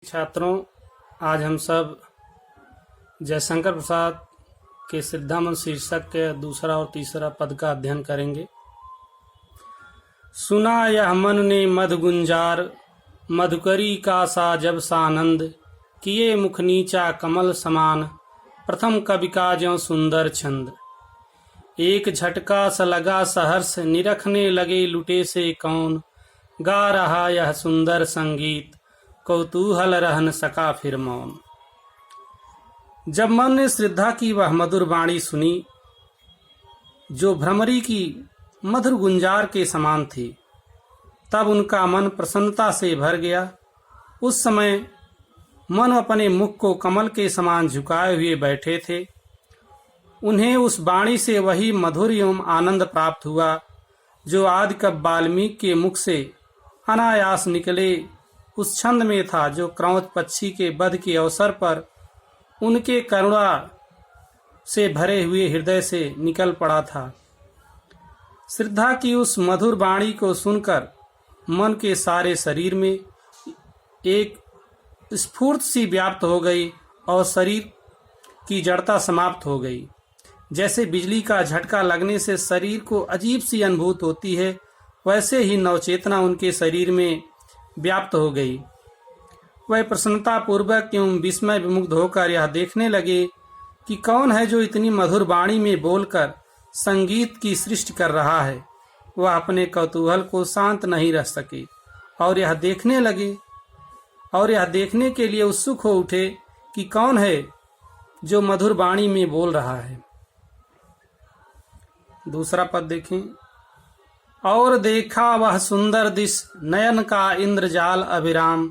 छात्रों, आज हम सब जयशंकर प्रसाद के सिद्धामन शीर्षक के दूसरा और तीसरा पद का अध्ययन करेंगे। सुना यह मन ने मध गुंजार, मधुकरी का सा जब सानंद, किए मुख नीचा कमल समान, प्रथम कवि का ज्यों सुंदर छंद। एक झटका स लगा सहर्ष, निरखने लगे लुटे से कौन, गा रहा यह सुंदर संगीत, कौतूहल रह न सका फिर मौन। जब मन ने श्रद्धा की वह मधुर वाणी सुनी, जो भ्रमरी की मधुर गुंजार के समान थी, तब उनका मन प्रसन्नता से भर गया। उस समय मन अपने मुख को कमल के समान झुकाए हुए बैठे थे। उन्हें उस वाणी से वही मधुर एवं आनंद प्राप्त हुआ जो आदि कवि वाल्मीकि के मुख से अनायास निकले उस छंद में था, जो क्रौंच पक्षी के वध के अवसर पर उनके करुणा से भरे हुए हृदय से निकल पड़ा था। श्रद्धा की उस मधुर वाणी को सुनकर मन के सारे शरीर में एक स्फूर्ति सी व्याप्त हो गई और शरीर की जड़ता समाप्त हो गई। जैसे बिजली का झटका लगने से शरीर को अजीब सी अनुभूति होती है, वैसे ही नवचेतना उनके शरीर में व्याप्त हो गई। वह प्रसन्नता पूर्वक एवं विस्मय विमुग्ध होकर यह देखने लगे कि कौन है जो इतनी मधुर वाणी में बोलकर संगीत की सृष्टि कर रहा है। वह अपने कौतूहल को शांत नहीं रख सके और यह देखने के लिए उत्सुक हो उठे कि कौन है जो मधुर वाणी में बोल रहा है। दूसरा पद देखें। और देखा वह सुंदर दिश, नयन का इंद्रजाल अभिराम,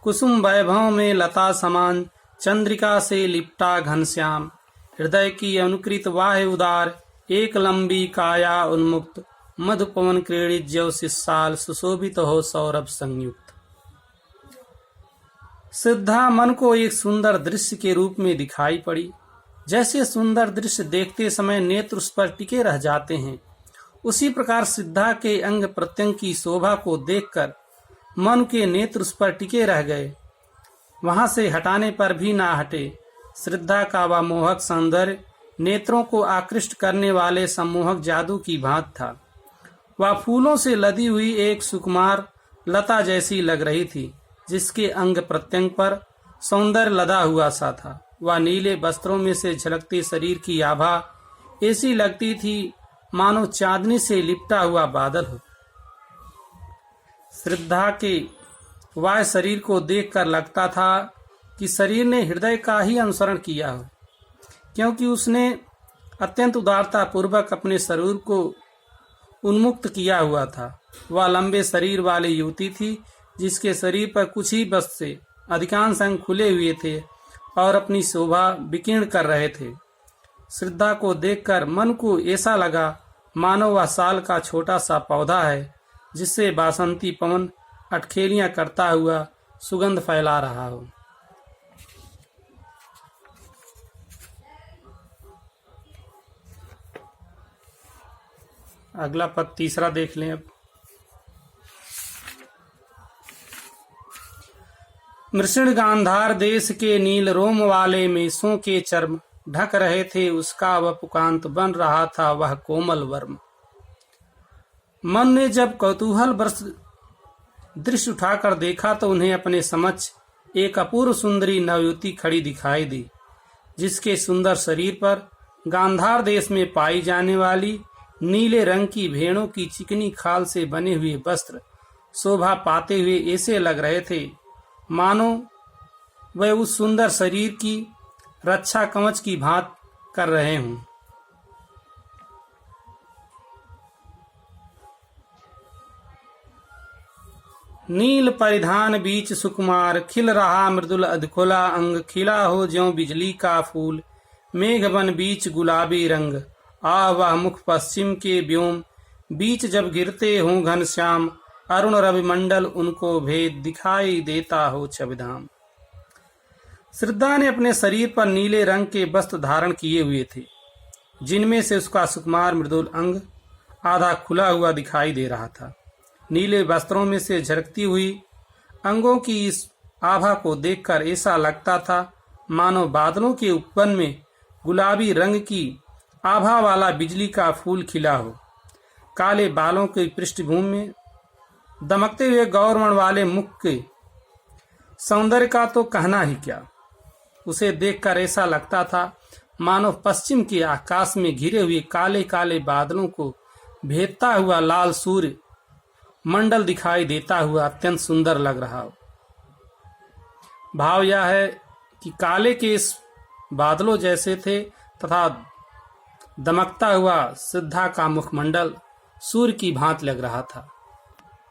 कुसुम वैभव में लता समान, चंद्रिका से लिपटा घनश्याम। हृदय की अनुकृत वाह उदार, एक लंबी काया उन्मुक्त, मधुपवन क्रीड़ित ज्यों शिशाल, सुशोभित हो सौरभ संयुक्त। श्रद्धा मन को एक सुंदर दृश्य के रूप में दिखाई पड़ी। जैसे सुंदर दृश्य देखते समय नेत्र उस पर टिके रह जाते हैं, उसी प्रकार श्रद्धा के अंग प्रत्यंग की शोभा को देखकर मन के नेत्र उस पर टिके रह गए, वहां से हटाने पर भी ना हटे। श्रद्धा का वह मोहक सौंदर्य नेत्रों को आकृष्ट करने वाले सम्मोहक जादू की भांति था। वह फूलों से लदी हुई एक सुकुमार लता जैसी लग रही थी, जिसके अंग प्रत्यंग पर सौंदर्य लदा हुआ सा था। वह नीले वस्त्रों में से झलकते शरीर की आभा ऐसी लगती थी मानो चांदनी से लिपटा हुआ बादल हो। श्रद्धा के वह शरीर को देखकर लगता था कि शरीर ने हृदय का ही अनुसरण किया हो, क्योंकि उसने अत्यंत उदारता पूर्वक अपने शरीर को उन्मुक्त किया हुआ था। वह लंबे शरीर वाली युवती थी, जिसके शरीर पर कुछ ही बस से अधिकांश अंग खुले हुए थे और अपनी शोभा विकीर्ण कर रहे थे। श्रद्धा को देखकर मन को ऐसा लगा मानो वह साल का छोटा सा पौधा है, जिससे बासंती पवन अटखेलियां करता हुआ सुगंध फैला रहा हो। अगला पद तीसरा देख लें अब। मृषण गांधार देश के नील रोम वाले मेषों के चर्म ढक रहे थे, उसका वह पुकांत बन रहा था वह कोमल वर्म। मन ने जब कौतूहल बरस दृश्य उठाकर देखा तो उन्हें अपने समक्ष एक अपूर्व सुंदरी नवयुवती खड़ी दिखाई दी, जिसके सुंदर शरीर पर गांधार देश में पाई जाने वाली नीले रंग की भेड़ों की चिकनी खाल से बने हुए वस्त्र शोभा पाते हुए ऐसे लग रहे थे मानो वह उस सुंदर शरीर की रक्षा कवच की भांति कर रहे हों। नील परिधान बीच सुकुमार, खिल रहा मृदुल अधखुला अंग, खिला हो ज्यों बिजली का फूल, मेघवन बीच गुलाबी रंग। आ वह मुख पश्चिम के व्योम, बीच जब गिरते हों घनश्याम, अरुण रवि मंडल उनको भेद, दिखाई देता हो छविधाम। श्रद्धा ने अपने शरीर पर नीले रंग के वस्त्र धारण किए हुए थे, जिनमें से उसका सुकुमार मृदुल अंग आधा खुला हुआ दिखाई दे रहा था। नीले वस्त्रों में से झलकती हुई अंगों की इस आभा को देखकर ऐसा लगता था मानो बादलों के उपवन में गुलाबी रंग की आभा वाला बिजली का फूल खिला हो। काले बालों की पृष्ठभूमि में दमकते हुए गौरवर्ण वाले मुख के सौंदर्य का तो कहना ही क्या। उसे देखकर ऐसा लगता था मानो पश्चिम के आकाश में घिरे हुए काले काले बादलों को भेदता हुआ लाल सूर्य मंडल दिखाई देता हुआ अत्यंत सुंदर लग रहा हो। भाव यह है कि काले के इस बादलों जैसे थे तथा दमकता हुआ सिद्धा का मुखमंडल सूर्य की भांति लग रहा था।